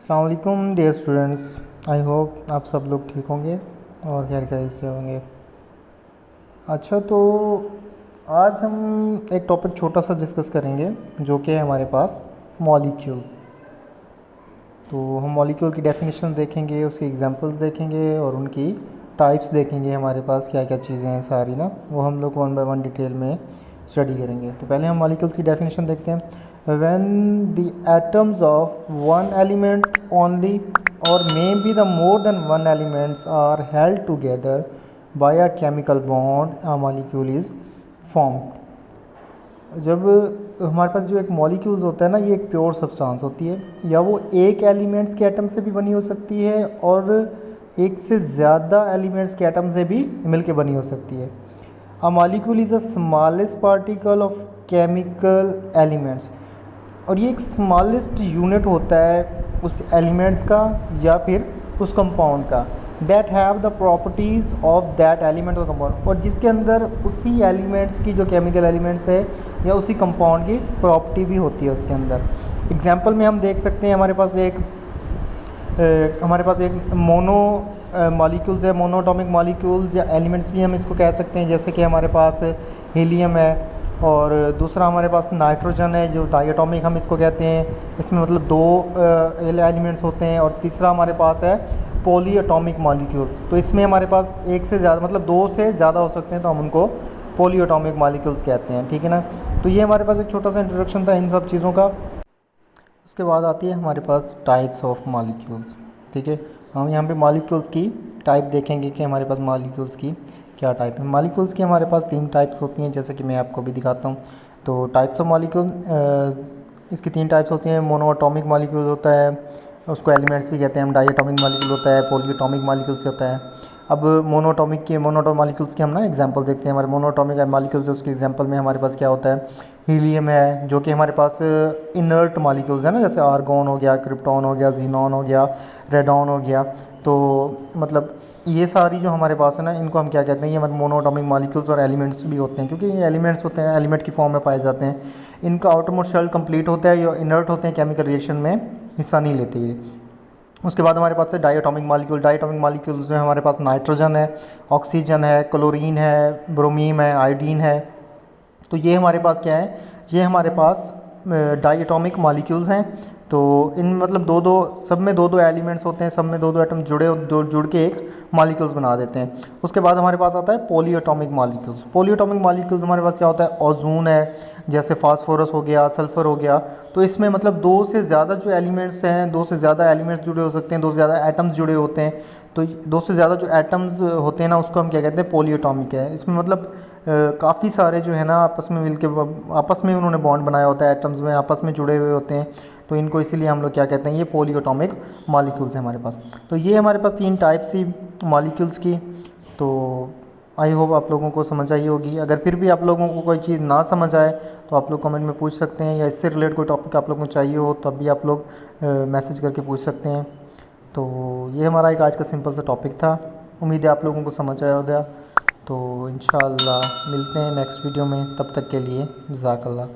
अस्सलाम वालेकुम dear students. I hope आप सब लोग ठीक होंगे और खैर खैरियत से होंगे। अच्छा, तो आज हम एक टॉपिक छोटा सा डिस्कस करेंगे जो कि है हमारे पास मॉलिक्यूल। तो हम मॉलिक्यूल की डेफिनेशन देखेंगे, उसके एग्जांपल्स देखेंगे और उनकी टाइप्स देखेंगे। हमारे पास क्या क्या चीज़ें हैं सारी ना, वो हम लोग वन बाय वन डिटेल में स्टडी करेंगे। तो पहले हम मॉलिक्यूल्स की डेफिनेशन देखते हैं। when the atoms of one element only or maybe the more than one elements are held together by a chemical bond, a molecule is formed। जब हमारे पास जो एक मॉलिक्यूल्स होता है ना, ये एक प्योर सब्सटेंस होती है, या वो एक एलिमेंट्स के एटम से भी बनी हो सकती है और एक से ज़्यादा एलिमेंट्स के एटम से भी मिलके बनी हो सकती है। A molecule is a smallest particle of chemical elements, और ये एक स्मॉलेस्ट यूनिट होता है उस एलिमेंट्स का या फिर उस कंपाउंड का, that have the properties of that element और कंपाउंड, और जिसके अंदर उसी एलिमेंट्स की जो केमिकल एलिमेंट्स है या उसी कंपाउंड की प्रॉपर्टी भी होती है उसके अंदर। एग्जांपल में हम देख सकते हैं, हमारे पास एक मोनो मॉलिक्यूल्स है, मोनोटॉमिक मॉलिक्यूल्स या एलिमेंट्स भी हम इसको कह सकते हैं। जैसे कि हमारे पास हीलियम है, और दूसरा हमारे पास नाइट्रोजन है जो डायटोमिक हम इसको कहते हैं, इसमें मतलब दो एलिमेंट्स होते हैं। और तीसरा हमारे पास है पॉली एटॉमिक मॉलिक्यूल्स, तो इसमें हमारे पास एक से ज़्यादा मतलब दो से ज़्यादा हो सकते हैं, तो हम उनको पॉली एटॉमिक मॉलिक्यूल्स कहते हैं। ठीक है ना। तो ये हमारे पास एक छोटा सा इंट्रोडक्शन था इन सब चीज़ों का। उसके बाद आती है हमारे पास टाइप्स ऑफ मॉलिक्यूल्स। ठीक है, हम यहाँ पे मॉलिक्यूल्स की टाइप देखेंगे कि हमारे पास मॉलिक्यूल्स की क्या टाइप है। मॉलिक्यूल्स की हमारे पास 3 टाइप्स होती हैं, जैसे कि मैं आपको भी दिखाता हूँ। तो टाइप्स ऑफ मॉलिक्यूल, इसकी 3 टाइप्स होती हैं। मोनोएटॉमिक मॉलिक्यूल होता है, उसको एलिमेंट्स भी कहते हैं हम। डायटोमिक मॉलिक्यूल होता है, पॉलीएटॉमिक मॉलिक्यूल्स होता है। अब मोनोटॉमिक मॉलिक्यूल्स के हम ना एग्जांपल देखते हैं। हमारे मोनोटॉमिक मॉलिक्यूल्स है, उसके एग्जांपल में हमारे पास क्या होता है, हीलियम है जो कि हमारे पास इनर्ट मॉलिक्यूल्स है ना, जैसे आर्गॉन हो गया, क्रिप्टॉन हो गया, जीनॉन हो गया, रेडॉन हो गया। तो मतलब ये सारी जो हमारे पास है ना, इनको हम क्या कहते हैं, ये हमारे मोनोटॉमिक मॉलिक्यूल्स और एलिमेंट्स भी होते हैं, क्योंकि ये एलिमेंट्स होते हैं, एलिमेंट की फॉर्म में पाए जाते हैं। इनका आउटरमोस्ट शेल कंप्लीट होता है, ये इनर्ट होते हैं, केमिकल रिएक्शन में हिस्सा नहीं लेते ये। उसके बाद हमारे पास है डायटोमिक मॉलिक्यूल। डायटोमिक मॉलिक्यूल्स में हमारे पास नाइट्रोजन है, ऑक्सीजन है, क्लोरीन है, ब्रोमीन है, आयोडीन है। तो ये हमारे पास क्या है, ये हमारे पास डायटोमिक मॉलिक्यूल्स हैं। तो इन मतलब दो दो, सब में दो दो एलिमेंट्स होते हैं, सब में दो दो एटम जुड़ के एक मॉलिक्यूल्स बना देते हैं। उसके बाद हमारे पास आता है पॉलीएटॉमिक मॉलिक्यूल्स। पॉलीएटॉमिक मॉलिक्यूल्स हमारे पास क्या होता है, ओजोन है, जैसे फास्फोरस हो गया, सल्फ़र हो गया। तो इसमें मतलब दो से ज़्यादा जो एलिमेंट्स हैं, दो से ज़्यादा एलिमेंट्स जुड़े हो सकते हैं, दो से ज़्यादा एटम्स जुड़े होते हैं। तो दो से ज़्यादा जो एटम्स होते हैं ना, उसको हम क्या कहते हैं, पॉलीएटॉमिक है। इसमें मतलब काफ़ी सारे जो है ना आपस में मिलके आपस में उन्होंने बॉन्ड बनाया होता है, एटम्स में आपस में जुड़े हुए होते हैं। तो इनको इसीलिए हम लोग क्या कहते हैं, ये पॉलीएटॉमिक मॉलिक्यूल्स हैं हमारे पास। तो ये हमारे पास 3 टाइप्स थी मॉलिक्यूल्स की। तो आई होप आप लोगों को समझ आई होगी। अगर फिर भी आप लोगों को कोई चीज़ ना समझ आए तो आप लोग कमेंट में पूछ सकते हैं, या इससे रिलेटेड कोई टॉपिक आप लोगों को चाहिए हो तब भी आप लोग मैसेज करके पूछ सकते हैं। तो ये हमारा एक आज का सिंपल सा टॉपिक था। उम्मीद है आप लोगों को समझ आया होगा। तो इंशाअल्लाह मिलते हैं नेक्स्ट वीडियो में, तब तक के लिए जज़ाकल्लाह।